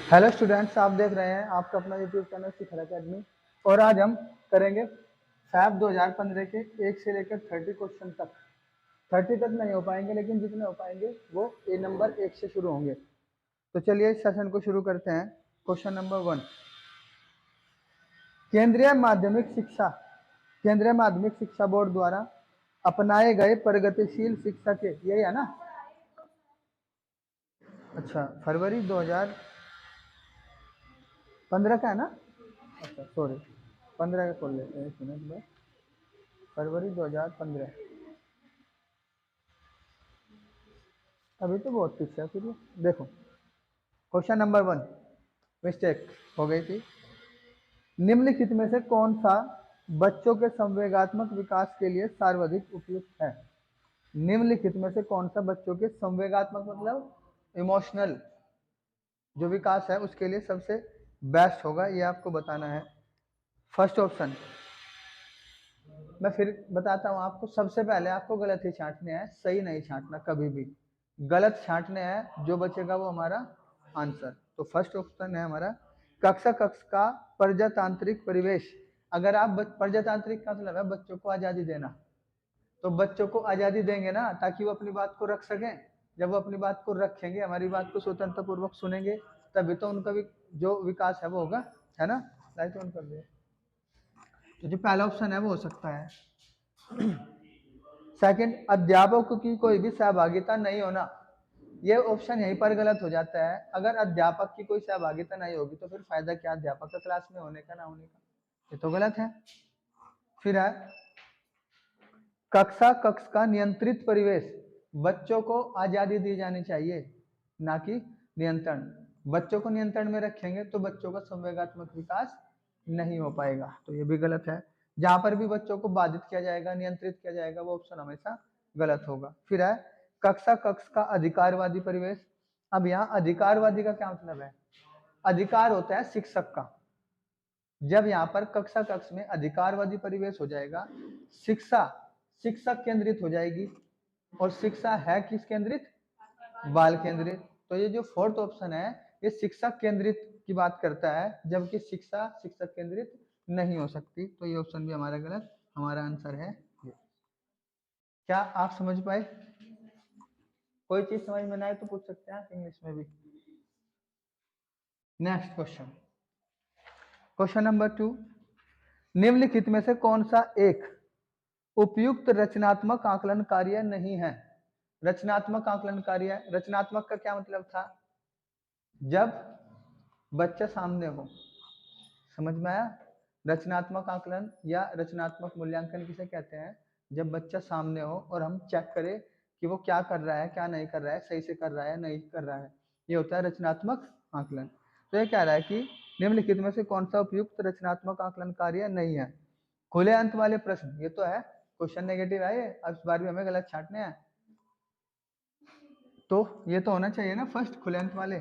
Hello students, आप देख रहे हैं आपका अपना यूट्यूब चैनल शिखर अकेडमी। और आज हम करेंगे फैब 2015 के 1 से लेकर 30 क्वेश्चन तक। 30 तक नहीं हो पाएंगे, लेकिन जितने हो पाएंगे वो ए नंबर 1 से शुरू होंगे। तो चलिए इस सेशन को शुरू करते हैं। क्वेश्चन नंबर 1, केंद्रीय माध्यमिक शिक्षा केंद्रीय माध्यमिक शिक्षा बोर्ड द्वारा अपनाए गए प्रगतिशील शिक्षा के, यही है ना? अच्छा, फरवरी 2015 का है ना? अच्छा सॉरी, 15 का खोल लेते हैं, 1 मिनट में। फरवरी 2015, अभी तो बहुत पीछे है। फिर ये देखो, क्वेश्चन नंबर 1, मिस्टेक हो गई थी। निम्नलिखित में से कौन सा बच्चों के संवेगात्मक विकास के लिए सर्वाधिक उपयुक्त है? निम्नलिखित में से कौन सा बच्चों के संवेगात्मक मतलब इमोशनल जो विकास है उसके लिए सबसे बेस्ट होगा, ये आपको बताना है। फर्स्ट ऑप्शन, मैं फिर बताता हूँ आपको। सबसे पहले आपको गलत ही छांटने हैं, सही नहीं छांटना कभी भी। गलत छांटने हैं, जो बचेगा वो हमारा आंसर। तो फर्स्ट ऑप्शन है हमारा कक्षा कक्ष का प्रजातांत्रिक परिवेश। अगर आप प्रजातांत्रिक का मतलब है बच्चों को आजादी देना, तो बच्चों को आजादी देंगे ना ताकि वो अपनी बात को रख सकें। जब वो अपनी बात को रखेंगे, हमारी बात को स्वतंत्रता पूर्वक सुनेंगे, तभी तो उनका भी जो विकास है वो होगा, है ना? लाइट ऑन कर दिया। तो जो पहला ऑप्शन है वो हो सकता है। सेकंड, अध्यापकों की कोई भी सहभागिता नहीं होना। ये ऑप्शन यहीं पर गलत हो जाता है। अगर अध्यापक की कोई सहभागिता नहीं होगी तो फिर फायदा क्या अध्यापक का क्लास में होने का, ना होने का? ये तो गलत है। फिर है कक्षा कक्ष का नियंत्रित परिवेश। बच्चों को आजादी दी जानी चाहिए, ना कि नियंत्रण। बच्चों को नियंत्रण में रखेंगे तो बच्चों का संवेगात्मक विकास नहीं हो पाएगा, तो ये भी गलत है। जहां पर भी बच्चों को बाधित किया जाएगा, नियंत्रित किया जाएगा, वो ऑप्शन हमेशा गलत होगा। फिर है कक्षा कक्ष का अधिकारवादी परिवेश। अब यहाँ अधिकारवादी का क्या मतलब है? अधिकार होता है शिक्षक का। जब यहाँ पर कक्षा कक्ष में अधिकारवादी परिवेश हो जाएगा, शिक्षा शिक्षक केंद्रित हो जाएगी, और शिक्षा है किस केंद्रित? बाल केंद्रित। तो ये जो फोर्थ ऑप्शन है ये शिक्षक केंद्रित की बात करता है, जबकि शिक्षा शिक्षक केंद्रित नहीं हो सकती। तो ये ऑप्शन भी हमारा गलत, हमारा आंसर है ये। क्या आप समझ पाए? कोई चीज समझ में ना आए तो पूछ सकते हैं इंग्लिश में भी। नेक्स्ट क्वेश्चन, क्वेश्चन नंबर 2, निम्नलिखित में से कौन सा एक उपयुक्त रचनात्मक आकलन कार्य नहीं है? रचनात्मक आकलन कार्य, रचनात्मक का क्या मतलब था? जब बच्चा सामने हो। समझ में आया? रचनात्मक आकलन या रचनात्मक मूल्यांकन किसे कहते हैं? जब बच्चा सामने हो और हम चेक करें कि वो क्या कर रहा है, क्या नहीं कर रहा है, सही से कर रहा है, नहीं कर रहा है, ये होता है रचनात्मक आकलन। तो ये कह रहा है कि निम्नलिखित में से कौन सा उपयुक्त रचनात्मक आकलन कार्य नहीं है? खुले अंत वाले प्रश्न, ये तो है क्वेश्चन नेगेटिव है ये। अब इस बार भी हमें गलत छांटने हैं, तो ये तो होना चाहिए ना फर्स्ट, खुले अंत वाले,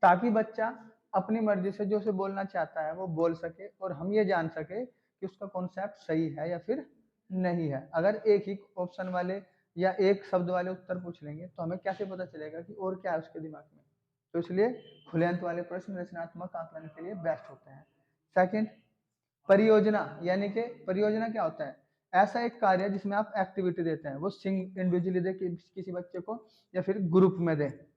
ताकि बच्चा अपनी मर्जी से जो उसे बोलना चाहता है वो बोल सके, और हम ये जान सके कि उसका कॉन्सेप्ट सही है या फिर नहीं है। अगर एक ही ऑप्शन वाले या एक शब्द वाले उत्तर पूछ लेंगे तो हमें कैसे पता चलेगा कि और क्या है उसके दिमाग में? तो इसलिए खुले अंत वाले प्रश्न रचनात्मक आकलन के लिए बेस्ट होते हैं। सेकंड, परियोजना, यानी कि परियोजना क्या होता है? ऐसा एक कार्य जिसमें आप एक्टिविटी देते हैं, वो इंडिविजुअली दे किसी बच्चे को, या फिर ग्रुप में दे।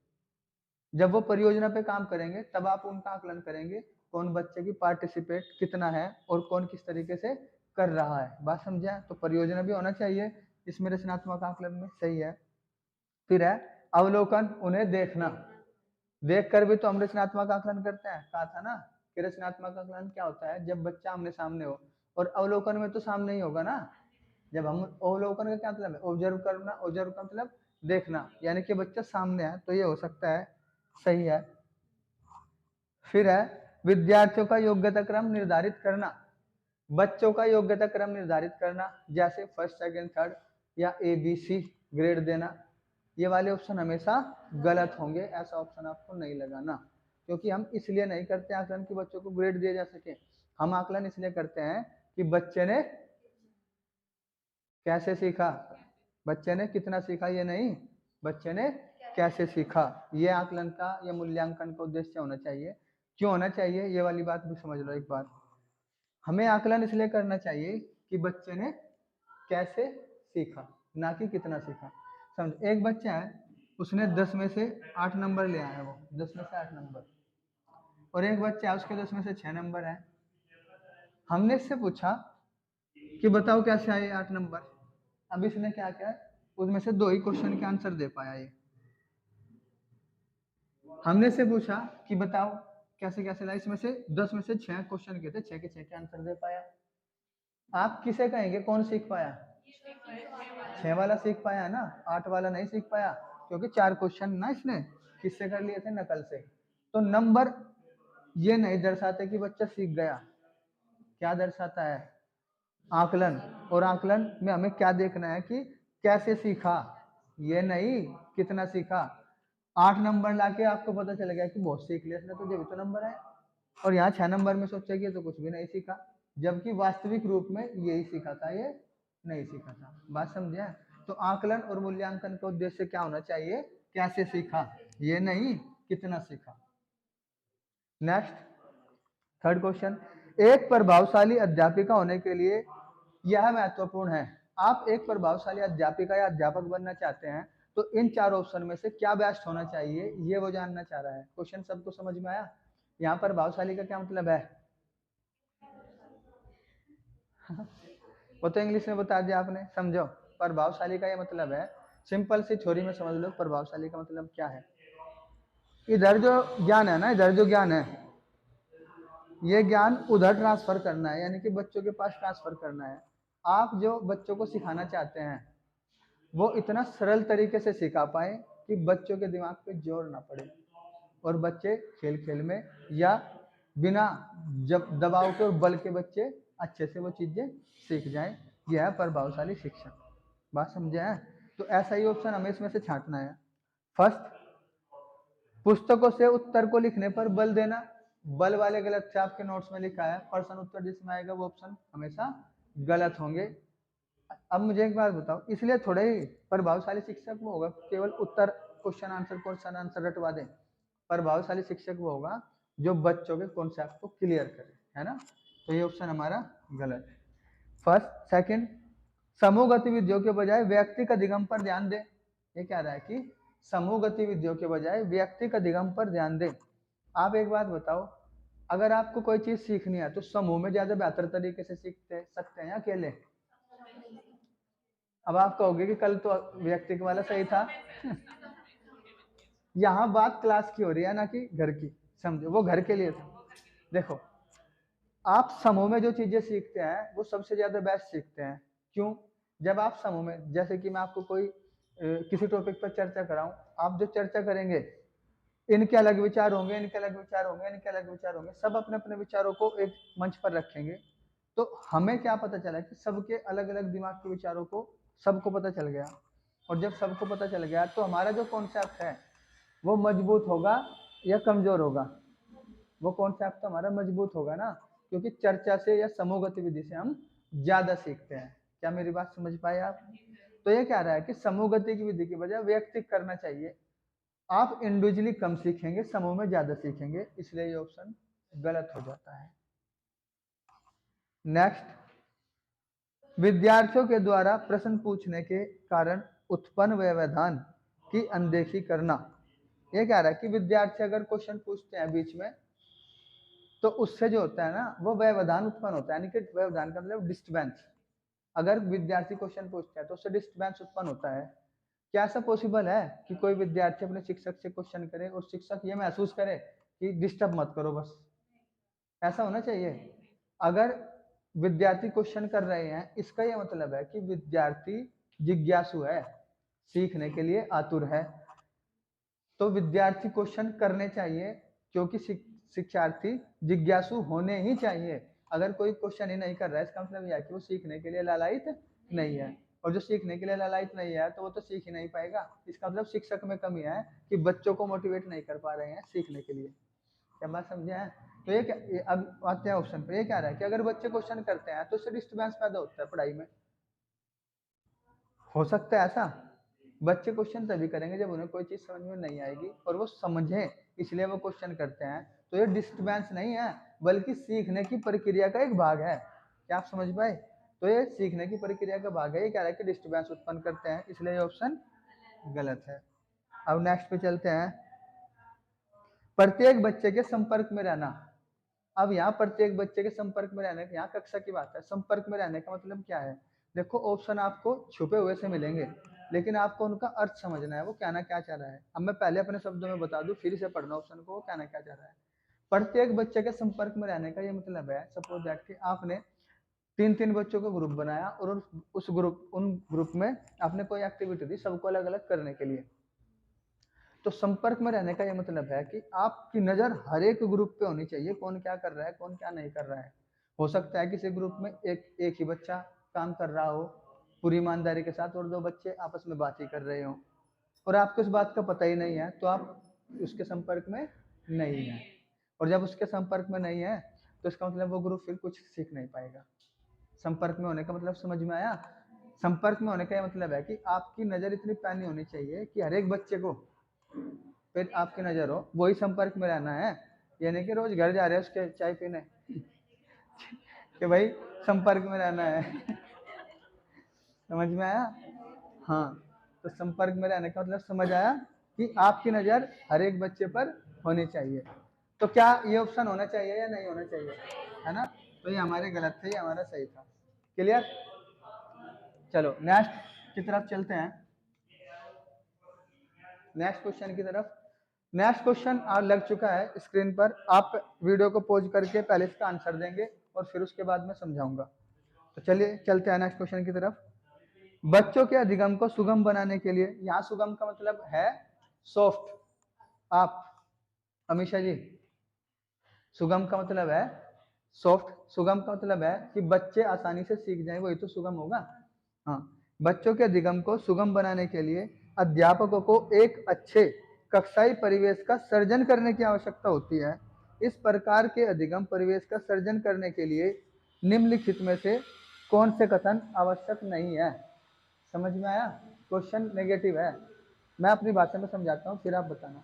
जब वो परियोजना पे काम करेंगे तब आप उनका आकलन करेंगे, कौन बच्चे की पार्टिसिपेट कितना है और कौन किस तरीके से कर रहा है। बात समझा? तो परियोजना भी होना चाहिए इसमें रचनात्मक आकलन में, सही है। फिर है अवलोकन, उन्हें देखना। देख कर भी तो हम रचनात्मक आकलन करते हैं, कहा था ना कि रचनात्मक आकलन क्या होता है? जब बच्चा आमने सामने हो। और अवलोकन में तो सामने ही होगा ना। जब हम अवलोकन का क्या मतलब है? ऑब्जर्व करना, ऑब्जर्व का मतलब देखना, यानी कि बच्चा सामने है, तो ये हो सकता है, सही है। फिर है विद्यार्थियों का योग्यता क्रम निर्धारित करना। बच्चों का योग्यता क्रम निर्धारित करना, जैसे फर्स्ट सेकंड थर्ड या ABC ग्रेड देना। ये वाले ऑप्शन हमेशा गलत होंगे, ऐसा ऑप्शन आपको नहीं लगाना। क्योंकि हम इसलिए नहीं करते आकलन कि बच्चों को ग्रेड दिया जा सके, हम आकलन इसलिए करते हैं कि बच्चे ने कैसे सीखा, बच्चे ने कितना सीखा, ये नहीं, बच्चे ने कैसे सीखा। ये आकलन का या मूल्यांकन का उद्देश्य होना चाहिए। क्यों होना चाहिए ये वाली बात भी समझ लो एक बार। हमें आकलन इसलिए करना चाहिए कि बच्चे ने कैसे सीखा, ना कि कितना सीखा। समझ, एक बच्चा है उसने 10 में से 8 नंबर ले आया, वो 10 में से 8 नंबर, और एक बच्चा है उसके 10 में से 6 नंबर है। हमने इससे पूछा कि बताओ कैसे आए 8 नंबर। अब इसने क्या किया, उसमें से 2 ही क्वेश्चन के आंसर दे पाया ये। हमने से पूछा कि बताओ कैसे कैसे ला, इसमें से 10 में से 6 क्वेश्चन के थे, 6 के 6 के आंसर दे पाया। आप किसे कहेंगे कौन सीख पाया? 6 वाला सीख पाया है ना, 8 वाला नहीं सीख पाया, क्योंकि 4 क्वेश्चन ना इसने किससे कर लिए थे, नकल से। तो नंबर ये नहीं दर्शाते कि बच्चा सीख गया, क्या दर्शाता है? आकलन। और आकलन में हमें क्या देखना है कि कैसे सीखा, ये नहीं कितना सीखा। 8 नंबर लाके आपको पता चल गया कि बहुत सीख लिया इसने, तो जब तो नंबर है, और यहाँ 6 नंबर में सोचा कि तो कुछ भी नहीं सीखा, जबकि वास्तविक रूप में यही सीखा था, ये नहीं सीखा था। बात समझे? तो आकलन और मूल्यांकन का उद्देश्य क्या होना चाहिए? कैसे सीखा, ये नहीं कितना सीखा। नेक्स्ट, थर्ड क्वेश्चन, एक प्रभावशाली अध्यापिका होने के लिए यह महत्वपूर्ण है। आप एक प्रभावशाली अध्यापिका या अध्यापक बनना चाहते हैं तो इन 4 ऑप्शन में से क्या बेस्ट होना चाहिए, ये वो जानना चाह रहा है। क्वेश्चन सबको समझ में आया? यहाँ पर प्रभावशाली का क्या मतलब है? वो तो इंग्लिश में बता दिया आपने, समझो। प्रभावशाली का ये मतलब है, सिंपल सी थ्योरी में समझ लो प्रभावशाली का मतलब क्या है। इधर जो ज्ञान है ना, इधर जो ज्ञान है, ये ज्ञान उधर ट्रांसफर करना है, यानी कि बच्चों के पास ट्रांसफर करना है। आप जो बच्चों को सिखाना चाहते हैं वो इतना सरल तरीके से सिखा पाए कि बच्चों के दिमाग पे जोर ना पड़े, और बच्चे खेल खेल में या बिना जब दबाव के और बल के बच्चे अच्छे से वो चीजें सीख जाएं। यह है प्रभावशाली शिक्षण। बात समझे हैं? तो ऐसा ही ऑप्शन हमें इसमें से छांटना है। फर्स्ट, पुस्तकों से उत्तर को लिखने पर बल देना। बल वाले गलत से आपके नोट्स में लिखा है, प्रश्न उत्तर जिसमें आएगा वो ऑप्शन हमेशा गलत होंगे। अब मुझे एक बात बताओ, इसलिए थोड़े ही प्रभावशाली शिक्षक वो होगा केवल उत्तर क्वेश्चन आंसर रटवा दे। प्रभावशाली शिक्षक वो होगा जो बच्चों के कॉन्सेप्ट को क्लियर करे, है ना? तो ये ऑप्शन हमारा गलत है। फर्स्ट, सेकंड, समूह गतिविधियों के बजाय व्यक्ति का अधिगम पर ध्यान दे। ये क्या रहा है कि समूह गतिविधियों के बजाय व्यक्ति का अधिगम पर ध्यान दे। आप एक बात बताओ, अगर आपको कोई चीज सीखनी है तो समूह में ज्यादा बेहतर तरीके से सीख सकते हैं या अकेले? अब आप कहोगे कि कल तो व्यक्तिगत वाला सही था। यहाँ बात क्लास की हो रही है ना कि घर की, समझो वो घर के लिए था। देखो, आप समूह में जो चीजें सीखते हैं वो सबसे ज्यादा बेस्ट सीखते हैं। क्यों? जब आप समूह में, जैसे कि मैं आपको कोई किसी टॉपिक पर चर्चा कराऊं, आप जो चर्चा करेंगे, इनके अलग विचार होंगे, इनके अलग विचार होंगे, इनके अलग विचार होंगे, सब अपने अपने विचारों को एक मंच पर रखेंगे। तो हमें क्या पता चला कि सबके अलग अलग दिमाग के विचारों को सबको पता चल गया, और जब सबको पता चल गया तो हमारा जो कॉन्सेप्ट है वो मजबूत होगा या कमजोर होगा? वो कॉन्सेप्ट तो हमारा मजबूत होगा ना, क्योंकि चर्चा से या समूह गतिविधि से हम ज्यादा सीखते हैं। क्या मेरी बात समझ पाए आप? तो ये कह रहा है कि समूह गतिविधि की बजाय व्यक्तिगत करना चाहिए। आप इंडिविजुअली कम सीखेंगे, समूह में ज्यादा सीखेंगे, इसलिए ये ऑप्शन गलत हो जाता है। नेक्स्ट, विद्यार्थियों के द्वारा प्रश्न पूछने के कारण उत्पन्न व्यवधान की अनदेखी करना। ये कह रहा है कि विद्यार्थी अगर क्वेश्चन पूछते हैं बीच में तो उससे जो होता है ना वो व्यवधान उत्पन्न होता है, यानी कि व्यवधान का मतलब डिस्टर्बेंस। अगर विद्यार्थी क्वेश्चन पूछते हैं तो उससे डिस्टर्बेंस उत्पन्न होता है। क्या ऐसा पॉसिबल है कि कोई विद्यार्थी अपने शिक्षक से क्वेश्चन करे और शिक्षक ये महसूस करे कि डिस्टर्ब मत करो बस? ऐसा होना चाहिए। अगर विद्यार्थी क्वेश्चन कर रहे हैं, इसका यह मतलब है कि विद्यार्थी जिज्ञासु है, सीखने के लिए आतुर है। तो विद्यार्थी क्वेश्चन करने चाहिए, क्योंकि शिक्षार्थी जिज्ञासु होने ही चाहिए। अगर कोई क्वेश्चन ही नहीं कर रहा है, इसका मतलब यह है कि वो सीखने के लिए लालायित नहीं है, और जो सीखने के लिए लालायित नहीं है तो वो तो सीख ही नहीं पाएगा। इसका मतलब शिक्षक में कमी है कि बच्चों को मोटिवेट नहीं कर पा रहे हैं सीखने के लिए। क्या बात समझे हैं? तो अब आते हैं ऑप्शन पे। ये क्या रहा है कि अगर बच्चे क्वेश्चन करते हैं तो उससे डिस्टर्बेंस पैदा होता है पढ़ाई में। हो सकता है ऐसा? बच्चे क्वेश्चन तभी करेंगे जब उन्हें कोई चीज समझ में नहीं आएगी और वो समझें इसलिए वो क्वेश्चन करते हैं। तो ये डिस्टर्बेंस नहीं है, बल्कि सीखने की प्रक्रिया का एक भाग है। क्या आप समझ पाए? तो ये सीखने की प्रक्रिया का भाग है। ये कह रहा है कि डिस्टर्बेंस उत्पन्न करते हैं, इसलिए ये ऑप्शन गलत है। अब नेक्स्ट पे चलते हैं। प्रत्येक बच्चे के संपर्क में रहना। अब यहाँ प्रत्येक बच्चे के संपर्क में रहने, यहाँ कक्षा की बात है। संपर्क में रहने का मतलब क्या है? देखो ऑप्शन आपको छुपे हुए से मिलेंगे, लेकिन आपको उनका अर्थ समझना है, वो कहना क्या चाह रहा है। अब मैं पहले अपने शब्दों में बता दूं, फिर से पढ़ना ऑप्शन को, वो कहना क्या चाह रहा है। प्रत्येक बच्चे के संपर्क में रहने का ये मतलब है, सपोज दैट कि आपने 3-3 बच्चों का ग्रुप बनाया और उन ग्रुप में आपने कोई एक्टिविटी दी सबको अलग अलग करने के लिए। तो संपर्क में रहने का ये मतलब है कि आपकी नजर हर एक ग्रुप पे होनी चाहिए, कौन क्या कर रहा है, कौन क्या नहीं कर रहा है। हो सकता है किसी ग्रुप में एक ही बच्चा काम कर रहा हो पूरी ईमानदारी के साथ, और 2 बच्चे आपस में बात ही कर रहे हो, और आपको इस बात का पता ही नहीं है, तो आप उसके संपर्क में नहीं है। और जब उसके संपर्क में नहीं है, तो इसका मतलब वो ग्रुप फिर कुछ सीख नहीं पाएगा। संपर्क में होने का मतलब समझ में आया? संपर्क में होने का मतलब है कि आपकी नजर इतनी पैनी होनी चाहिए कि हर एक बच्चे को फिर आपकी नजर हो, वही संपर्क में रहना है। यानी कि रोज घर जा रहे हैं उसके चाय पीने कि भाई संपर्क में रहना है समझ में आया? हाँ, तो संपर्क में रहने का मतलब समझ आया कि आपकी नजर हर एक बच्चे पर होनी चाहिए। तो क्या ये ऑप्शन होना चाहिए या नहीं होना चाहिए, है ना? तो ये हमारे गलत थे, ये हमारा सही था। क्लियर? चलो नेक्स्ट की तरफ चलते हैं। नेक्स्ट क्वेश्चन की तरफ। नेक्स्ट क्वेश्चन लग चुका है स्क्रीन पर, आप वीडियो को पॉज करके पहले इसका आंसर देंगे और फिर उसके बाद मैं समझाऊंगा। तो चलिए चलते हैं नेक्स्ट क्वेश्चन की तरफ। बच्चों के अधिगम को सुगम बनाने के लिए, यहाँ सुगम का मतलब है सॉफ्ट। आप अमीशा जी, सुगम का मतलब है सॉफ्ट। सुगम का मतलब है कि बच्चे आसानी से सीख जाएं, वही तो सुगम होगा। हाँ, बच्चों के अधिगम को सुगम बनाने के लिए अध्यापकों को एक अच्छे कक्षाई परिवेश का सर्जन करने की आवश्यकता होती है। इस प्रकार के अधिगम परिवेश का सर्जन करने के लिए निम्नलिखित में से कौन से कथन आवश्यक नहीं है? समझ में आया? क्वेश्चन नेगेटिव है, मैं अपनी भाषा में समझाता हूँ फिर आप बताना।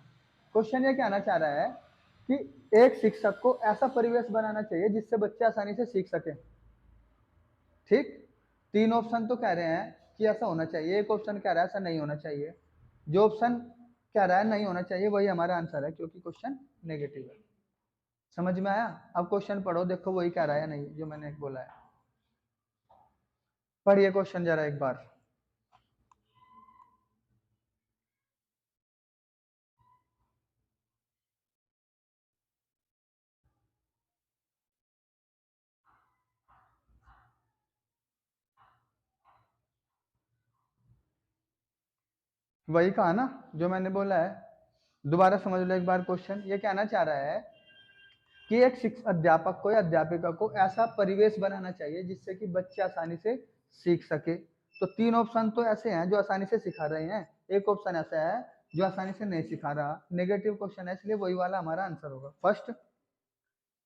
क्वेश्चन ये कहना चाह रहा है कि एक शिक्षक को ऐसा परिवेश बनाना चाहिए जिससे बच्चे आसानी से सीख सके। ठीक, 3 ऑप्शन तो कह रहे हैं कि ऐसा होना चाहिए, एक ऑप्शन कह रहा है ऐसा नहीं होना चाहिए। जो ऑप्शन कह रहा है नहीं होना चाहिए वही हमारा आंसर है, क्योंकि क्वेश्चन नेगेटिव है। समझ में आया? अब क्वेश्चन पढ़ो, देखो वही कह रहा है या नहीं जो मैंने बोला है। पढ़िए क्वेश्चन जरा एक बार। वही कहा ना जो मैंने बोला है, दोबारा समझ लो एक बार क्वेश्चन। ये कहना चाह रहा है कि एक शिक्षक अध्यापक को या अध्यापिका को ऐसा परिवेश बनाना चाहिए जिससे कि बच्चे आसानी से सीख सके। तो 3 ऑप्शन तो ऐसे हैं जो आसानी से सिखा रहे हैं, एक ऑप्शन ऐसा है जो आसानी से नहीं सिखा रहा। नेगेटिव क्वेश्चन है, इसलिए वही वाला हमारा आंसर होगा। फर्स्ट,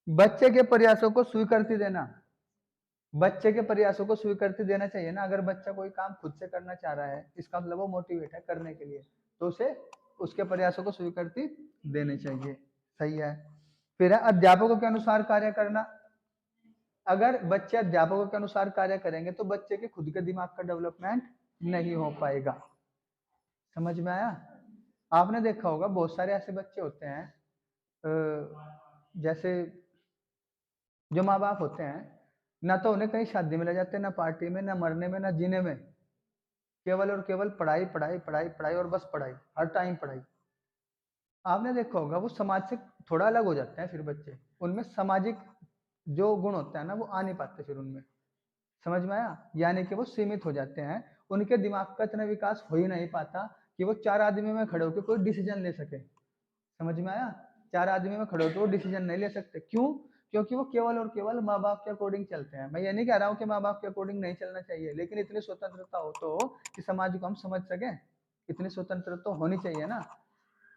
बच्चे के प्रयासों को स्वीकृति देना। बच्चे के प्रयासों को स्वीकृति देना चाहिए ना। अगर बच्चा कोई काम खुद से करना चाह रहा है, इसका मतलब वो मोटिवेट है करने के लिए, तो उसे उसके प्रयासों को स्वीकृति देनी चाहिए। सही है। फिर है अध्यापकों के अनुसार कार्य करना। अगर बच्चे अध्यापकों के अनुसार कार्य करेंगे तो बच्चे के खुद के दिमाग का डेवलपमेंट नहीं हो पाएगा। समझ में आया? आपने देखा होगा बहुत सारे ऐसे बच्चे होते हैं, जैसे जो माँ बाप होते हैं, ना तो उन्हें कहीं शादी में ले जाते हैं, ना पार्टी में, ना मरने में, ना जीने में, केवल और केवल पढ़ाई पढ़ाई पढ़ाई पढ़ाई और बस पढ़ाई, हर टाइम पढ़ाई। आपने देखा होगा वो समाज से थोड़ा अलग हो जाते हैं, फिर बच्चे उनमें सामाजिक जो गुण होता है ना वो आ नहीं पाते फिर उनमें। समझ में आया? यानी कि वो सीमित हो जाते हैं, उनके दिमाग का इतना विकास हो ही नहीं पाता कि वो 4 आदमी में खड़े होकर कोई डिसीजन ले सके। समझ में आया? 4 आदमी में खड़े होकर वो डिसीजन नहीं ले सकते। क्यों? क्योंकि वो केवल और केवल माँ बाप के अकॉर्डिंग चलते हैं। मैं ये नहीं कह रहा हूँ कि माँ बाप के अकॉर्डिंग नहीं चलना चाहिए, लेकिन इतनी स्वतंत्रता हो तो कि समाज को हम समझ सके, इतनी स्वतंत्रता तो होनी चाहिए ना।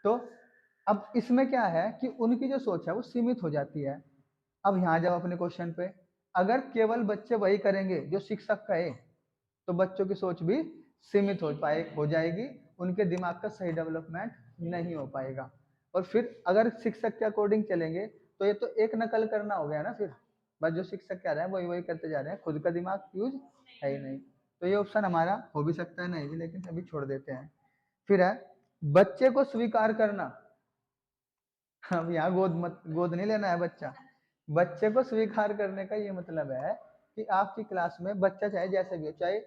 तो अब इसमें क्या है कि उनकी जो सोच है वो सीमित हो जाती है। अब यहाँ जाओ अपने क्वेश्चन पे, अगर केवल बच्चे वही करेंगे जो शिक्षक कहे, तो बच्चों की सोच भी सीमित हो जाएगी, उनके दिमाग का सही डेवलपमेंट नहीं हो पाएगा। और फिर अगर शिक्षक के अकॉर्डिंग चलेंगे तो ये तो एक नकल करना हो गया ना, फिर बस जो शिक्षक कह रहे हैं वही वही करते जा रहे हैं, खुद का दिमाग यूज है ही नहीं। तो ये ऑप्शन हमारा हो भी सकता है नहीं भी, लेकिन अभी छोड़ देते हैं। फिर है बच्चे को स्वीकार करना। अब यहाँ गोद नहीं लेना है बच्चा। बच्चे को स्वीकार करने का ये मतलब है कि आपकी क्लास में बच्चा चाहे जैसे भी हो, चाहे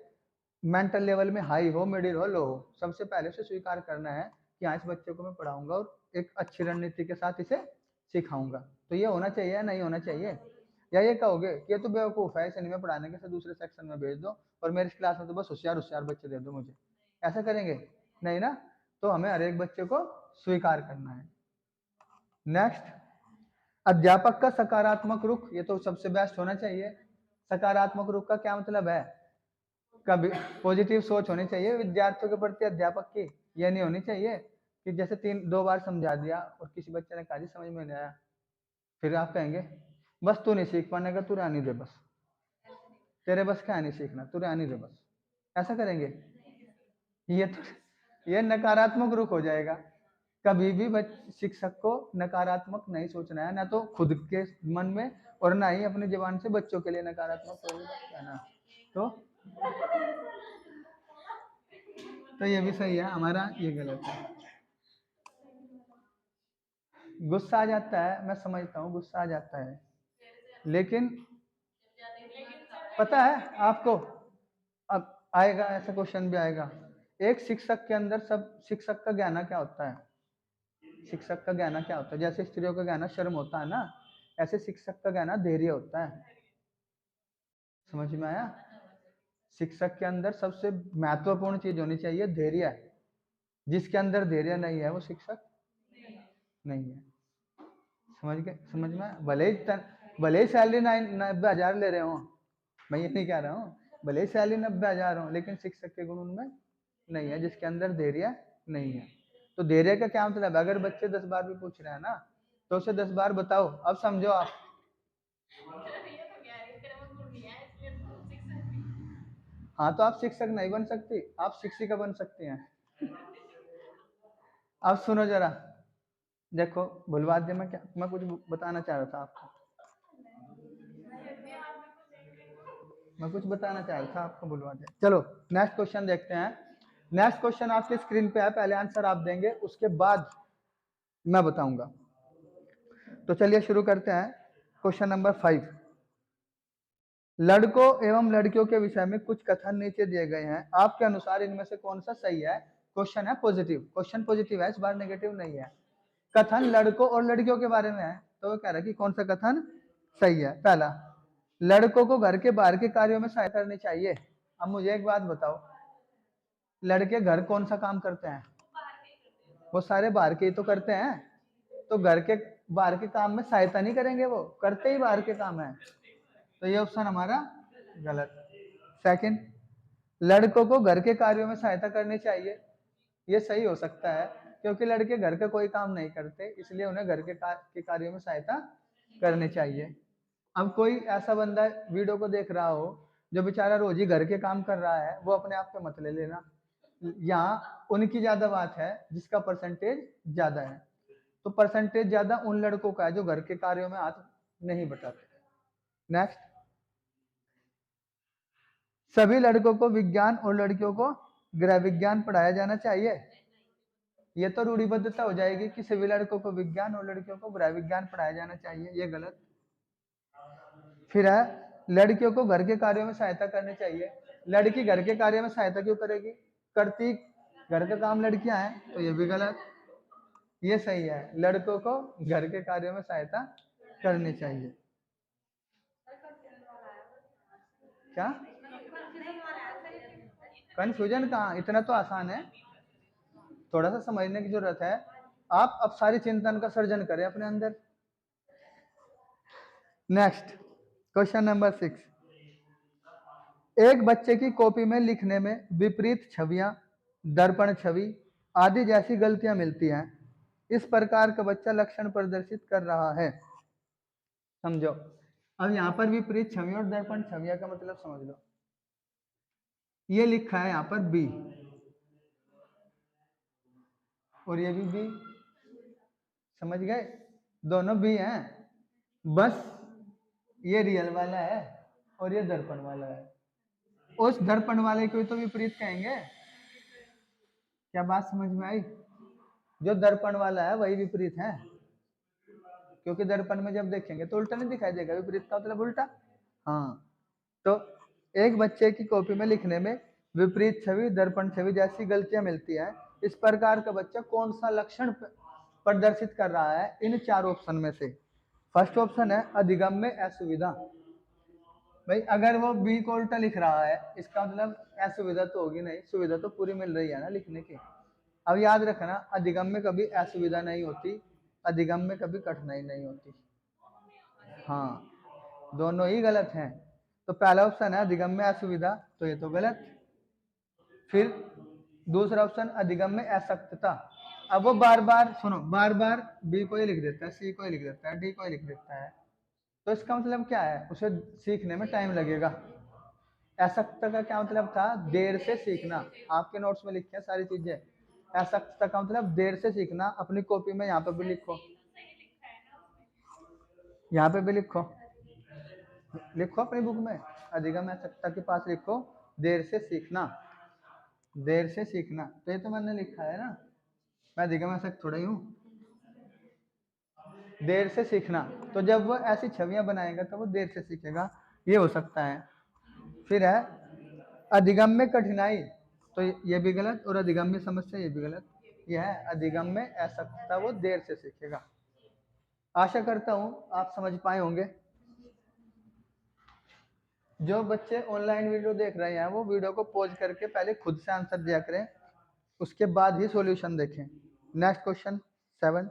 मेंटल लेवल में हाई हो, मिडिल हो, लो हो, सबसे पहले उसे स्वीकार करना है कि हाँ इस बच्चे को मैं पढ़ाऊंगा और एक अच्छी रणनीति के साथ इसे सिखाऊंगा। तो ये होना चाहिए या नहीं होना चाहिए? या ये कहोगे कि ये तो बेवकूफ है, इसे नहीं मैं पढ़ाने के, दूसरे सेक्शन में भेज दो और मेरी क्लास में तो बस होशियार होशियार बच्चे दे दो मुझे, ऐसा करेंगे? नहीं ना। तो हमें हर एक बच्चे को स्वीकार करना है। नेक्स्ट, अध्यापक का सकारात्मक रुख। ये तो सबसे बेस्ट होना चाहिए। सकारात्मक रुख का क्या मतलब है? कभी पॉजिटिव सोच होनी चाहिए विद्यार्थियों के प्रति अध्यापक की। ये नहीं होनी चाहिए कि जैसे 2 बार समझा दिया और किसी बच्चे ने कहा जी समझ में नहीं आया, फिर आप कहेंगे बस तू नहीं सीख पाने का, तू रहने दे, बस तेरे बस क्या नहीं सीखना, तू रहने दे बस, ऐसा करेंगे? ये तो ये नकारात्मक रुख हो जाएगा। कभी भी शिक्षक को नकारात्मक नहीं सोचना है, ना तो खुद के मन में और ना ही अपनी जुबान से बच्चों के लिए नकारात्मक कहना। तो ये भी सही है हमारा, ये गलत है। गुस्सा आ जाता है, मैं समझता हूँ गुस्सा आ जाता है, लेकिन पता है आपको, अब आएगा ऐसा क्वेश्चन भी आएगा, एक शिक्षक के अंदर सब शिक्षक का ज्ञान क्या होता है? शिक्षक का ज्ञान क्या होता है? जैसे स्त्रियों का ज्ञान शर्म होता है ना, ऐसे शिक्षक का ज्ञान धैर्य होता है। समझ में आया? शिक्षक के अंदर सबसे महत्वपूर्ण चीज होनी चाहिए धैर्य। जिसके अंदर धैर्य नहीं है वो शिक्षक नहीं है। समझ गए? समझ में? भले ही सैलरी 90,000 ले रहे हो, मैं ये नहीं कह रहा हूँ, भले ही सैलरी 90,000 हो, लेकिन शिक्षक के गुण उनमें नहीं है, जिसके अंदर धैर्य नहीं है। तो धैर्य का क्या मतलब? अगर बच्चे 10 बार भी पूछ रहे हैं ना, तो उसे 10 बार बताओ, अब समझो आप। हाँ तो आप शिक्षक नहीं बन सकती, आप शिक्षिका बन सकती हैं। अब सुनो जरा, देखो भुलवा दे, मैं कुछ बताना चाह रहा था आपको, मैं कुछ बताना चाह रहा था आपको, भुलवा दे। चलो नेक्स्ट क्वेश्चन देखते हैं। नेक्स्ट क्वेश्चन आपके स्क्रीन पे है, पहले आंसर आप देंगे, उसके बाद मैं बताऊंगा। तो चलिए शुरू करते हैं। क्वेश्चन नंबर 5, लड़कों एवं लड़कियों के विषय में कुछ कथन नीचे दिए गए हैं, आपके अनुसार इनमें से कौन सा सही है? क्वेश्चन है पॉजिटिव, क्वेश्चन पॉजिटिव है, इस बार नेगेटिव नहीं है। कथन लड़कों और लड़कियों के बारे में है, तो वो कह रहा है कि कौन सा कथन सही है। पहला, लड़कों को घर के बाहर के कार्यों में सहायता करनी चाहिए। अब मुझे एक बात बताओ, लड़के घर कौन सा काम करते हैं? वो सारे बाहर के ही तो करते हैं, तो घर के बाहर के काम में सहायता नहीं करेंगे, वो करते ही बाहर के काम है। तो ये ऑप्शन हमारा गलत। सेकंड, लड़कों को घर के कार्यों में सहायता करनी चाहिए, ये सही हो सकता है, क्योंकि लड़के घर का कोई काम नहीं करते, इसलिए उन्हें घर के कार्यों में सहायता करनी चाहिए। अब कोई ऐसा बंदा वीडियो को देख रहा हो जो बेचारा रोज ही घर के काम कर रहा है, वो अपने आप पे मत ले लेना, यहाँ उनकी ज्यादा बात है जिसका परसेंटेज ज्यादा है। तो परसेंटेज ज्यादा उन लड़कों का है जो घर के कार्यों में हाथ नहीं बटाते। नेक्स्ट, सभी लड़कों को विज्ञान और लड़कियों को गृह विज्ञान पढ़ाया जाना चाहिए। ये तो रूढ़िबद्धता हो जाएगी कि सभी लड़कों को विज्ञान और लड़कियों को गृह विज्ञान पढ़ाया जाना चाहिए, ये गलत। फिर है, लड़कियों को घर के कार्यों में सहायता करनी चाहिए। लड़की घर के कार्यों में सहायता क्यों करेगी? करती घर का काम लड़कियां हैं, तो ये भी गलत। ये सही है, लड़कों को घर के कार्यों में सहायता करनी चाहिए। क्या कंफ्यूजन कहाँ, इतना तो आसान है, थोड़ा सा समझने की जरूरत है। आप अब सारी चिंतन का सर्जन करें अपने अंदर। नेक्स्ट, क्वेश्चन नंबर 6, एक बच्चे की कॉपी में लिखने में विपरीत छवियां, दर्पण छवि आदि जैसी गलतियां मिलती हैं, इस प्रकार का बच्चा लक्षण प्रदर्शित कर रहा है। समझो, अब यहाँ पर विपरीत छवि और दर्पण छवियां का मतलब समझ लो। ये लिखा है यहाँ पर बी, और ये भी बी, समझ गए, दोनों बी हैं, बस ये रियल वाला है और ये दर्पण वाला है। उस दर्पण वाले को तो विपरीत कहेंगे। क्या बात समझ में आई? जो दर्पण वाला है वही विपरीत है, क्योंकि दर्पण में जब देखेंगे तो उल्टा नहीं दिखाई देगा, विपरीत का मतलब उल्टा। हाँ, तो एक बच्चे की कॉपी में लिखने में विपरीत छवि, दर्पण छवि जैसी गलतियां मिलती है। इस प्रकार का बच्चा कौन सा लक्षण प्रदर्शित कर रहा है इन चार ऑप्शन में से? फर्स्ट ऑप्शन है अधिगम्य असुविधा। भाई अगर वो बी को उल्टा लिख रहा है, इसका मतलब असुविधा तो होगी नहीं, सुविधा तो पूरी मिल रही है ना लिखने की। अब याद रखना, अधिगम में कभी असुविधा नहीं होती, अधिगम में कभी कठिनाई नहीं होती। हाँ, दोनों ही गलत हैं। तो पहला ऑप्शन है अधिगम में असुविधा, तो ये तो गलत। फिर दूसरा ऑप्शन अधिगम में असक्तता। अब वो बार बार सुनो, बार बार बी को ही लिख देता है, सी को ही लिख देता है, डी को ही लिख देता है, तो इसका मतलब क्या है? उसे सीखने में टाइम लगेगा। असक्तता का क्या मतलब था? देर से सीखना। आपके नोट्स में लिखे हैं सारी चीजें। असक्तता का मतलब देर से सीखना। अपनी कॉपी में यहाँ पे भी लिखो, यहाँ पे भी लिखो, लिखो अपनी बुक में, अधिगम असक्तता के पास लिखो देर से सीखना, देर से सीखना। तो ये तो मैंने लिखा है ना, मैं अधिगम असक्त थोड़ा ही हूँ। देर से सीखना, तो जब वो ऐसी छवियां बनाएगा तो वो देर से सीखेगा, ये हो सकता है। फिर है अधिगम में कठिनाई, तो ये भी गलत, और अधिगम में समस्या, ये भी गलत। यह है अधिगम में असक्तता, वो देर से सीखेगा। आशा करता हूं आप समझ पाए होंगे। जो बच्चे ऑनलाइन वीडियो देख रहे हैं वो वीडियो को पॉज करके पहले खुद से आंसर दिया करें, उसके बाद ही सॉल्यूशन देखें। नेक्स्ट क्वेश्चन 7,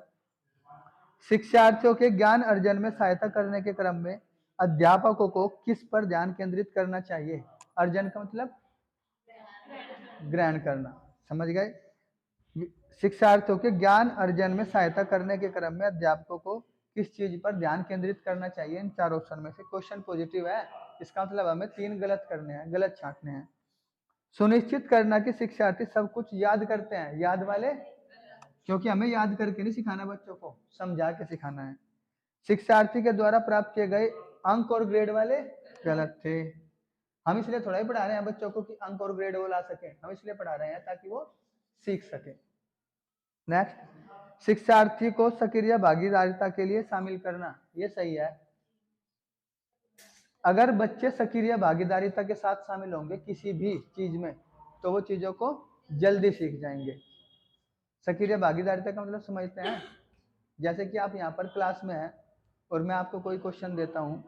शिक्षार्थियों के ज्ञान अर्जन में सहायता करने के क्रम में अध्यापकों को किस पर ध्यान केंद्रित करना चाहिए? अर्जन का मतलब ग्रहण करना, समझ गए? शिक्षार्थियों के ज्ञान अर्जन में सहायता करने के क्रम में अध्यापकों को किस चीज पर ध्यान केंद्रित करना चाहिए? इन चार ऑप्शन में से क्वेश्चन पॉजिटिव है, इसका मतलब हमें 3 गलत करने हैं, गलत छांटने हैं। सुनिश्चित करना कि शिक्षार्थी सब कुछ याद करते हैं, याद वाले, क्योंकि हमें याद करके नहीं सिखाना, बच्चों को समझा के सिखाना है। शिक्षार्थी के द्वारा प्राप्त किए गए अंक और ग्रेड वाले गलत थे। हम इसलिए थोड़ा ही पढ़ा रहे हैं बच्चों को कि अंक और ग्रेड वो ला सके, हम इसलिए पढ़ा रहे हैं ताकि वो सीख सके। नेक्स्ट, शिक्षार्थी को सक्रिय भागीदारिता के लिए शामिल करना, ये सही है। अगर बच्चे सक्रिय भागीदारिता के साथ शामिल होंगे किसी भी चीज में, तो वो चीजों को जल्दी सीख जाएंगे। सक्रिय भागीदारिता का मतलब समझते हैं? जैसे कि आप यहाँ पर क्लास में हैं और मैं आपको कोई क्वेश्चन देता हूँ,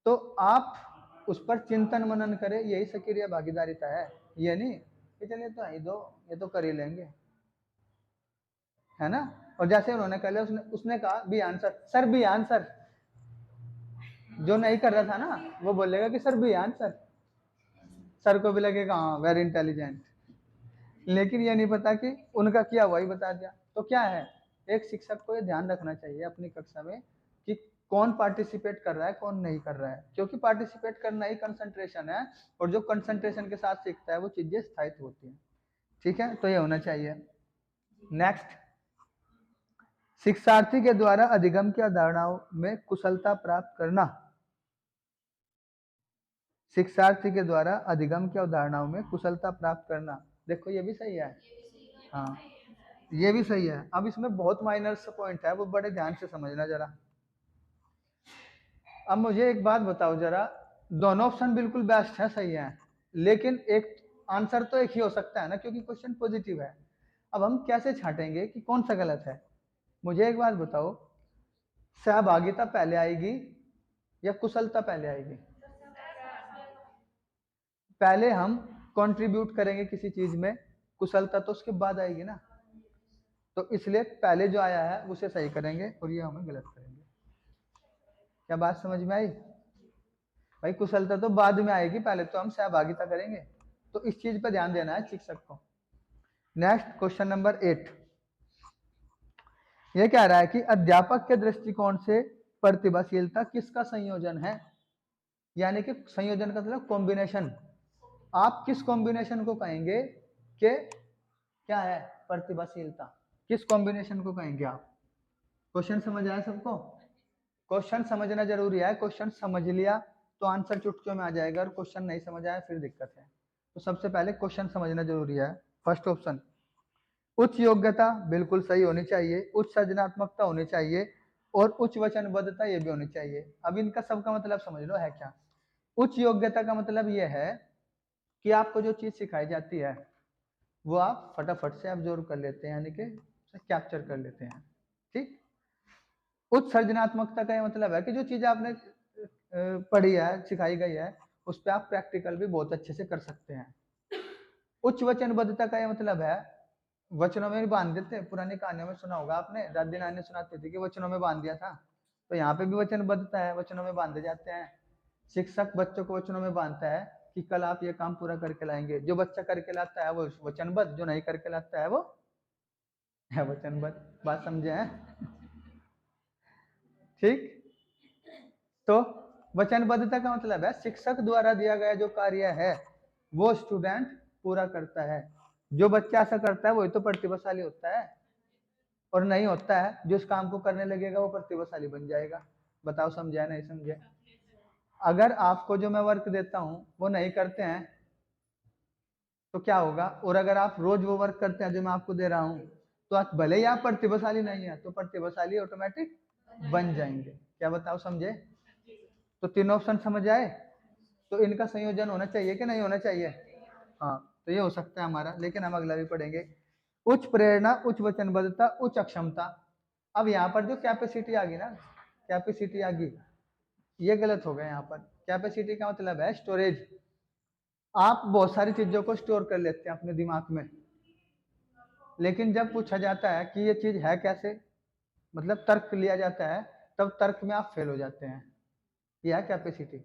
तो आप उस पर चिंतन मनन करें, यही सक्रिय भागीदारिता है। ये नहीं कि चलिए तो आई दो, ये तो कर ही लेंगे, है ना? और जैसे उन्होंने कह लिया, उसने कहा B answer, sir B answer, जो नहीं कर रहा था ना वो बोलेगा कि सर बी आंसर, सर को भी लगेगा हाँ वेरी इंटेलिजेंट, लेकिन ये नहीं पता कि उनका किया वही बता दिया। तो क्या है, एक शिक्षक को ये ध्यान रखना चाहिए अपनी कक्षा में कि कौन पार्टिसिपेट कर रहा है, कौन नहीं कर रहा है, क्योंकि पार्टिसिपेट करना ही कंसंट्रेशन है, और जो कंसंट्रेशन के साथ सीखता है वो चीजें स्थायित होती हैं। ठीक है, तो ये होना चाहिए। नेक्स्ट, शिक्षार्थी के द्वारा अधिगम की अवधारणाओं में कुशलता प्राप्त करना। शिक्षार्थी के द्वारा अधिगम की अवधारणाओं में कुशलता प्राप्त करना, देखो ये भी सही है। हाँ, ये भी सही है। अब इसमें बहुत माइनर पॉइंट है, वो बड़े ध्यान से समझना जरा। अब मुझे एक बात बताओ जरा, दोनों ऑप्शन बिल्कुल बेस्ट है, सही है, लेकिन एक आंसर तो एक ही हो सकता है ना, क्योंकि क्वेश्चन पॉजिटिव है। अब हम कैसे छांटेंगे कि कौन सा गलत है? मुझे एक बात बताओ, सहभागिता पहले आएगी या कुशलता पहले आएगी? पहले हम कंट्रीब्यूट करेंगे किसी चीज में, कुशलता तो उसके बाद आएगी ना। तो इसलिए पहले जो आया है उसे सही करेंगे और ये हमें गलत करेंगे। क्या बात समझ में आई? भाई कुशलता तो बाद में आएगी, पहले तो हम सहभागिता करेंगे, तो इस चीज पर ध्यान देना है शिक्षक को। नेक्स्ट क्वेश्चन नंबर 8, ये कह रहा है कि अध्यापक के दृष्टिकोण से प्रतिभाशीलता किसका संयोजन है? यानी कि संयोजन का मतलब कॉम्बिनेशन। आप किस कॉम्बिनेशन को कहेंगे कि क्या है प्रतिभाशीलता? किस कॉम्बिनेशन को कहेंगे आप? क्वेश्चन समझ आया सबको? क्वेश्चन समझना जरूरी है, क्वेश्चन समझ लिया तो आंसर चुटकियों में आ जाएगा, और क्वेश्चन नहीं समझ आया फिर दिक्कत है। तो सबसे पहले क्वेश्चन समझना जरूरी है। फर्स्ट ऑप्शन, उच्च योग्यता बिल्कुल सही होनी चाहिए, उच्च सृजनात्मकता होनी चाहिए, और उच्च वचनबद्धता ये भी होनी चाहिए। अब इनका सबका मतलब समझ लो है क्या। उच्च योग्यता का मतलब ये है कि आपको जो चीज सिखाई जाती है वो आप फटाफट से अब्जॉर्व कर लेते हैं, यानी कि कैप्चर कर लेते हैं। ठीक। उच्च सृजनात्मकता का ये मतलब है कि जो चीज आपने पढ़ी है, सिखाई गई है, उस पर आप प्रैक्टिकल भी बहुत अच्छे से कर सकते हैं। उच्च वचनबद्धता का ये मतलब है, वचनों में भी बांध देते हैं। पुरानी कहानियों में सुना होगा आपने, दादी नानी सुनाती थी कि वचनों में बांध दिया था, तो यहाँ पे भी वचनबद्धता है, वचनों में बांधे जाते हैं। शिक्षक बच्चों को वचनों में बांधता है कि कल आप ये काम पूरा करके लाएंगे। जो बच्चा करके लाता है वो वचनबद्ध, जो नहीं करके लाता है वो है वचनबद्ध। बात समझे हैं? ठीक। तो वचनबद्धता का मतलब है शिक्षक द्वारा दिया गया जो कार्य है वो स्टूडेंट पूरा करता है। जो बच्चा ऐसा करता है वही तो प्रतिभाशाली होता है, और नहीं होता है जो इस काम को करने लगेगा वो प्रतिभाशाली बन जाएगा। बताओ समझे या नहीं समझे? अगर आपको जो मैं वर्क देता हूं वो नहीं करते हैं तो क्या होगा, और अगर आप रोज वो वर्क करते हैं जो मैं आपको दे रहा हूं, तो आप भले ही आप प्रतिभाशाली नहीं है तो प्रतिभाशाली ऑटोमेटिक बन जाएंगे। क्या बताओ समझे? तो तीनों ऑप्शन समझ आए? तो इनका संयोजन होना चाहिए कि नहीं होना चाहिए? हाँ, तो ये हो सकता है हमारा, लेकिन हम अगला भी पढ़ेंगे। उच्च प्रेरणा, उच्च वचनबद्धता, उच्च अक्षमता। अब यहाँ पर जो कैपेसिटी आ गई ना, कैपेसिटी आ गई, ये गलत हो गया। यहाँ पर कैपेसिटी का मतलब है स्टोरेज। आप बहुत सारी चीजों को स्टोर कर लेते हैं अपने दिमाग में, लेकिन जब पूछा जाता है कि ये चीज है कैसे, मतलब तर्क लिया जाता है, तब तर्क में आप फेल हो जाते हैं। यह है कैपेसिटी,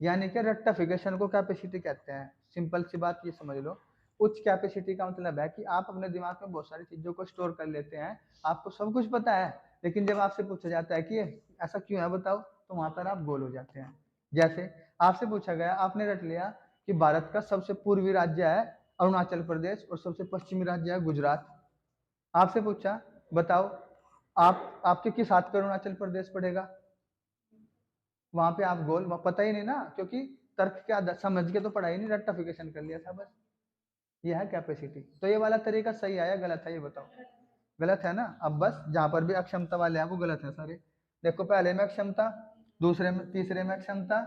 यानी कि रट्टाफिकेशन को कैपेसिटी कहते हैं। सिंपल सी बात ये समझ लो। उच्च कैपेसिटी का मतलब है कि आप अपने दिमाग में बहुत सारी चीजों को स्टोर कर लेते हैं, आपको सब कुछ पता है, लेकिन जब आपसे पूछा जाता है कि ऐसा क्यों है बताओ, तो वहां पर आप गोल हो जाते हैं। जैसे आपसे पूछा गया, आपने रट लिया कि भारत का सबसे पूर्वी राज्य है अरुणाचल प्रदेश और सबसे पश्चिमी राज्य है गुजरात। आपसे पूछा बताओ आप आपके किस हाथ पे अरुणाचल प्रदेश पड़ेगा, वहां पे आप गोल, वहां पता ही नहीं ना, क्योंकि तर्क क्या समझ के तो पढ़ा ही नहीं, रट्टाफिकेशन कर लिया था बस। ये है कैपेसिटी। तो ये वाला तरीका सही है या गलत है, ये बताओ? गलत है ना। अब बस जहां पर भी अक्षमता वाले हैं वो गलत है सारे। देखो पहले में अक्षमता, दूसरे में, तीसरे में अक्षमता,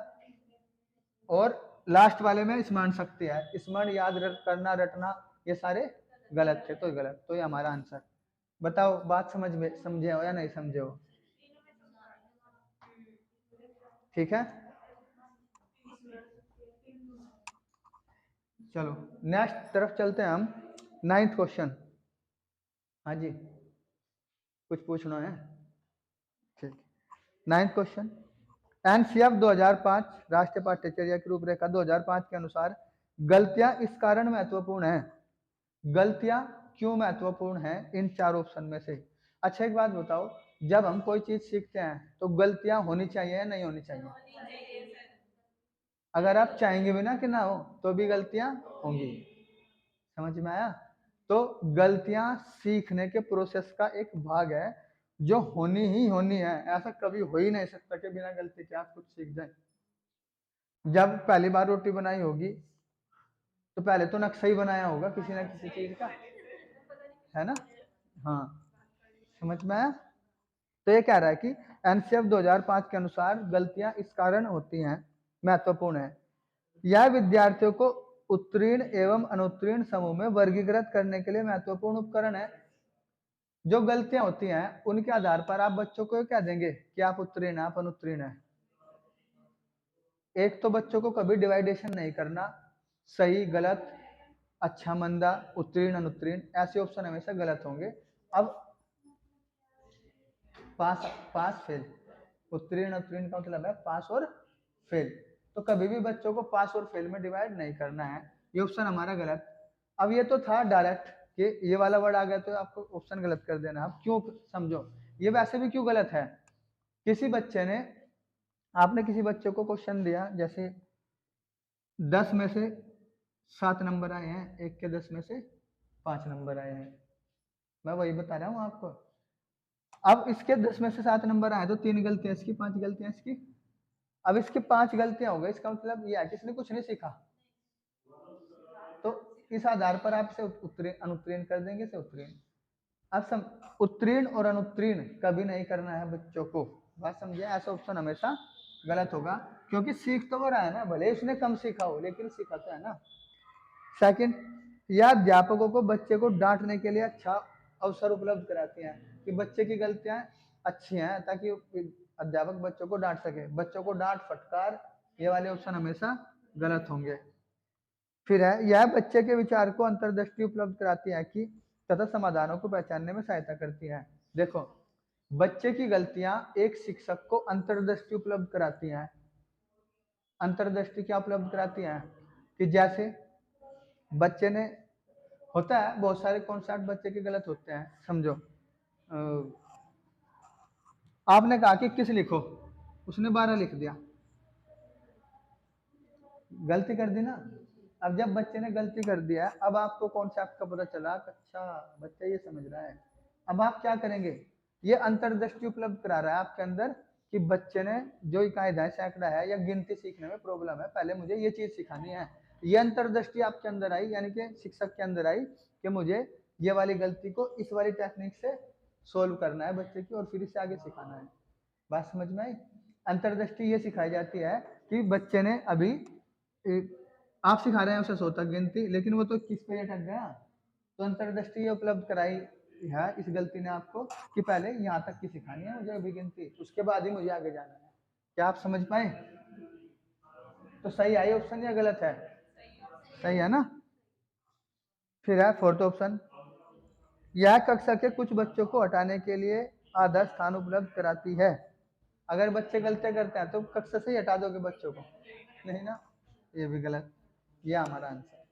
और लास्ट वाले में स्मरण शक्ति है। स्मरण, याद करना, रटना, ये सारे गलत थे, तो गलत। तो ये हमारा आंसर। बताओ बात समझ में, समझे हो या नहीं समझे हो? ठीक है, चलो नेक्स्ट तरफ चलते हैं हम। 9th question. हाँ जी, कुछ पूछना है? ठीक। 9th question. एनसीएफ 2005 राष्ट्रीय पाठ्यचर्या की रूपरेखा 2005 के अनुसार गलतियां इस कारण महत्वपूर्ण है। गलतियां क्यों महत्वपूर्ण है इन चार ऑप्शन में से? अच्छा एक बात बताओ, जब हम कोई चीज सीखते हैं तो गलतियां होनी चाहिए या नहीं होनी चाहिए? अगर आप चाहेंगे भी ना कि ना हो तो भी गलतियां होंगी। समझ में आया? तो गलतियां सीखने के प्रोसेस का एक भाग है जो होनी ही होनी है। ऐसा कभी हो ही नहीं सकता कि बिना गलती के आप कुछ सीख जाए। जब पहली बार रोटी बनाई होगी तो पहले तो नक्शा ही बनाया होगा किसी ना किसी चीज का, है ना? हाँ, समझ में आया? तो ये कह रहा है कि एनसीएफ 2005 के अनुसार गलतियां इस कारण होती हैं, महत्वपूर्ण है। यह विद्यार्थियों को उत्तीर्ण एवं अनुत्तीर्ण समूह में वर्गीकृत करने के लिए महत्वपूर्ण उपकरण है। जो गलतियां होती हैं उनके आधार पर आप बच्चों को कह देंगे कि आप उत्तीर्ण हैं, आप अनुत्तीर्ण हैं। एक तो बच्चों को कभी डिवाइडेशन नहीं करना, सही गलत, अच्छा मंदा, उत्तीर्ण अनुत्तीर्ण, ऐसे ऑप्शन हमेशा गलत होंगे। अब पास पास फेल, उत्तीर्ण उत्तीर्ण का मतलब है पास और फेल। तो कभी भी बच्चों को पास और फेल में डिवाइड नहीं करना है, ये ऑप्शन हमारा गलत। अब ये तो था डायरेक्ट कि ये वाला वर्ड आ गया तो आपको ऑप्शन गलत कर देना। आप क्यों, समझो ये वैसे भी क्यों गलत है। किसी बच्चे ने, आपने किसी बच्चे को क्वेश्चन दिया, जैसे 10 में से 7 नंबर आए हैं, एक के 10 में से 5 नंबर आए हैं, मैं वही बता रहा हूँ आपको। अब इसके 10 में से 7 नंबर आए तो 3 गलतियां इसकी, 5 गलतियां इसकी। अब इसकी 5 गलतियां हो गई, इसका मतलब ये है कि इसने कुछ नहीं सीखा। तो इस आधार पर आप इसे उत्तीर्ण अनुत्तीर्ण कर देंगे, इसे उत्तीर्ण। अब उत्तीर्ण और अनुत्तीर्ण कभी नहीं करना है बच्चों को, बात समझे। ऐसा ऑप्शन हमेशा गलत होगा, क्योंकि सीख तो वो रहा है ना, भले उसने कम सीखा हो लेकिन सीखा तो है ना। सेकंड, या अध्यापकों को बच्चे को डांटने के लिए अच्छा अवसर उपलब्ध कराते हैं, कि बच्चे की गलतियां अच्छी हैं ताकि अध्यापक बच्चों को डांट सके। बच्चों को डांट फटकार, ये वाले ऑप्शन हमेशा गलत होंगे। फिर है, यह बच्चे के विचार को अंतर्दृष्टि उपलब्ध कराती है कि तथा समाधानों को पहचानने में सहायता करती है। देखो, बच्चे की गलतियां एक शिक्षक को अंतर्दृष्टि उपलब्ध कराती हैं। अंतर्दृष्टि क्या उपलब्ध कराती हैं? कि जैसे बच्चे ने, होता है बहुत सारे कॉन्सेप्ट बच्चे के गलत होते हैं। समझो, आपने कहा कि 21 लिखो, उसने 12 लिख दिया, गलती कर दी ना। अब जब बच्चे ने गलती कर दिया, अब आपको कॉन्सेप्ट का पता चला, अच्छा बच्चा ये समझ रहा है। अब आप क्या करेंगे? ये अंतर्दृष्टि उपलब्ध करा रहा है आपके अंदर कि बच्चे ने जो कायदा है, सैकड़ा है या गिनती सीखने में प्रॉब्लम है, पहले मुझे ये चीज सिखानी है। ये अंतर्दृष्टि आपके अंदर आई, यानी कि शिक्षक के अंदर आई कि मुझे ये वाली गलती को इस वाली टेक्निक से सोल्व करना है बच्चे की, और फिर इसे आगे सिखाना है। बात समझ में आई? अंतर्दृष्टि ये सिखाई जाती है कि बच्चे ने अभी आप सिखा रहे हैं उसे 100 तक गिनती, लेकिन वो तो किस पे अटक गया। तो अंतर्दृष्टि ये उपलब्ध कराई है इस गलती ने आपको कि पहले यहाँ तक की सिखानी है मुझे अभी गिनती, उसके बाद ही मुझे आगे जाना है। क्या आप समझ पाए? तो सही है ऑप्शन या गलत है? सही है ना। फिर है फोर्थ ऑप्शन, यह कक्षा के कुछ बच्चों को हटाने के लिए आदर्श स्थान उपलब्ध कराती है। अगर बच्चे गलतियां करते हैं तो कक्षा से ही हटा दोगे बच्चों को? नहीं ना, ये भी गलत। ये हमारा आंसर।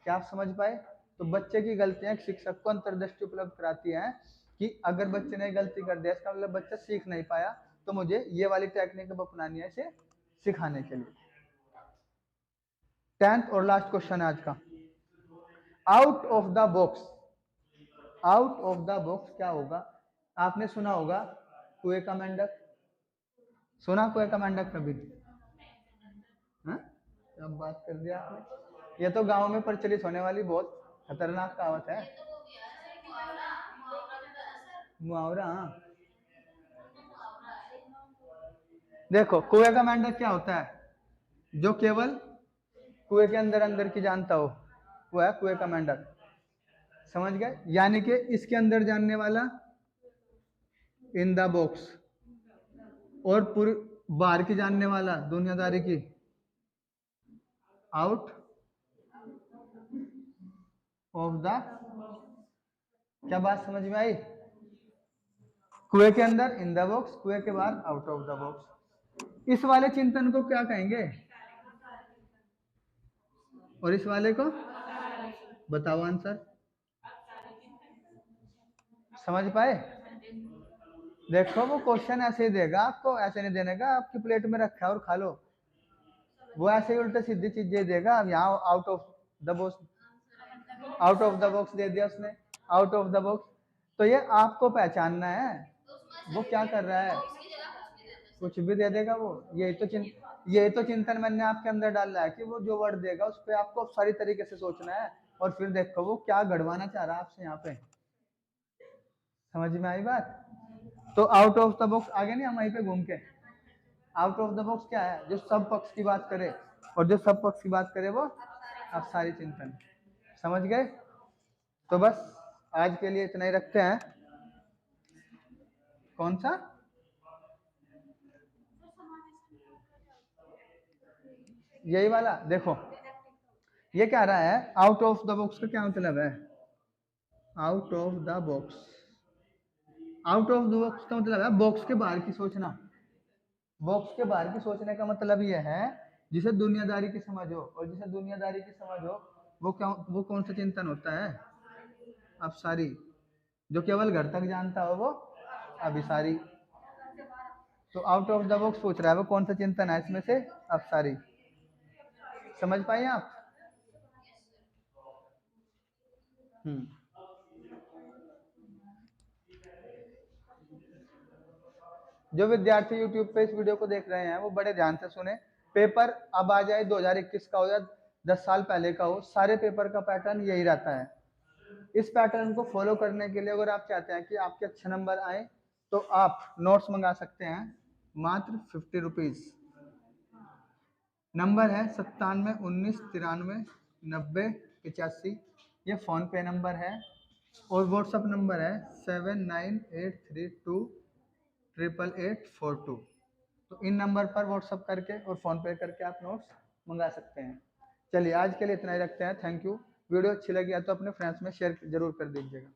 क्या आप समझ पाए? तो बच्चे की गलतियां शिक्षक को अंतर्दृष्टि उपलब्ध कराती हैं कि अगर बच्चे ने गलती कर दिया, इसका मतलब बच्चा सीख नहीं पाया, तो मुझे ये वाली टेक्निक अपनानी है इसे सिखाने के लिए। 10th और लास्ट क्वेश्चन है आज का। Out of the box, out of the box क्या होगा? आपने सुना होगा कुएं का मेंढक, सुना कुएं का मेंढक कभी? अब बात कर दिया आपने। ये तो गांव में प्रचलित होने वाली बहुत खतरनाक कहावत है। मुहावरा, हाँ। देखो, कुएं का मेंढक क्या होता है? जो केवल कुएं के अंदर अंदर की जानता हो, वो है कुएं का मेंढक। समझ गए? यानी कि इसके अंदर जानने वाला इन द बॉक्स, और पूरी बाहर की जानने वाला दुनियादारी की आउट ऑफ द। क्या बात समझ में आई? कुएं के अंदर इन द बॉक्स, कुएं के बाहर आउट ऑफ द बॉक्स। इस वाले चिंतन को क्या कहेंगे? और इस वाले को बताओ आंसर। समझ पाए? देखो, वो क्वेश्चन ऐसे ही देगा आपको, ऐसे नहीं देने का आपकी प्लेट में रखा है और खा लो। वो ऐसे ही उल्टे सीधी चीजें देगा। अब यहाँ out of the box, out of the box दे दिया उसने, आउट ऑफ द बॉक्स। तो ये आपको पहचानना है वो क्या कर रहा है। कुछ भी दे देगा वो। यही तो चिंतन मैंने आपके अंदर डाला है कि वो जो वर्ड देगा उस पर आपको सारी तरीके से सोचना है, और फिर देखो वो क्या गढ़वाना चाह रहा है आपसे यहाँ पे। समझ में आई बात? तो आउट ऑफ द बॉक्स आगे नहीं, हम वहीं पे घूम के, आउट ऑफ द बॉक्स क्या है? जो सब पक्ष की बात करे, और जो सब पक्ष की बात करे वो आप सारी चिंतन। समझ गए? तो बस आज के लिए इतना ही रखते हैं। कौन सा? यही वाला। देखो, ये क्या रहा है, आउट ऑफ द बॉक्स का क्या मतलब है? Out of the box, out of the box का मतलब है बॉक्स के बाहर की सोचना। बॉक्स के बाहर की सोचने का मतलब यह है जिसे दुनियादारी की समझ हो, और जिसे दुनियादारी की समझ हो वो क्या, वो कौन सा चिंतन होता है? अपसारी। जो केवल घर तक जानता हो वो अभिसारी। तो आउट ऑफ द बॉक्स पूछ रहा है वो कौन सा चिंतन है इसमें से? अपसारी। समझ पाए आप? हम्म। जो विद्यार्थी यूट्यूब पे इस वीडियो को देख रहे हैं वो बड़े ध्यान से सुने। पेपर अब आ जाए 2021 का हो या 10 साल पहले का हो, सारे पेपर का पैटर्न यही रहता है। इस पैटर्न को फॉलो करने के लिए अगर आप चाहते हैं कि आपके अच्छे नंबर आए तो आप नोट्स मंगा सकते हैं मात्र 50 रुपीज़। नंबर है 97 19 93 90 85। ये फ़ोन पे नंबर है और व्हाट्सअप नंबर है 7983288842। तो इन नंबर पर व्हाट्सअप करके और फ़ोन पे करके आप नोट्स मंगा सकते हैं। चलिए आज के लिए इतना ही रखते हैं। Thank you. वीडियो अच्छी लगी है तो अपने फ्रेंड्स में शेयर जरूर कर दीजिएगा।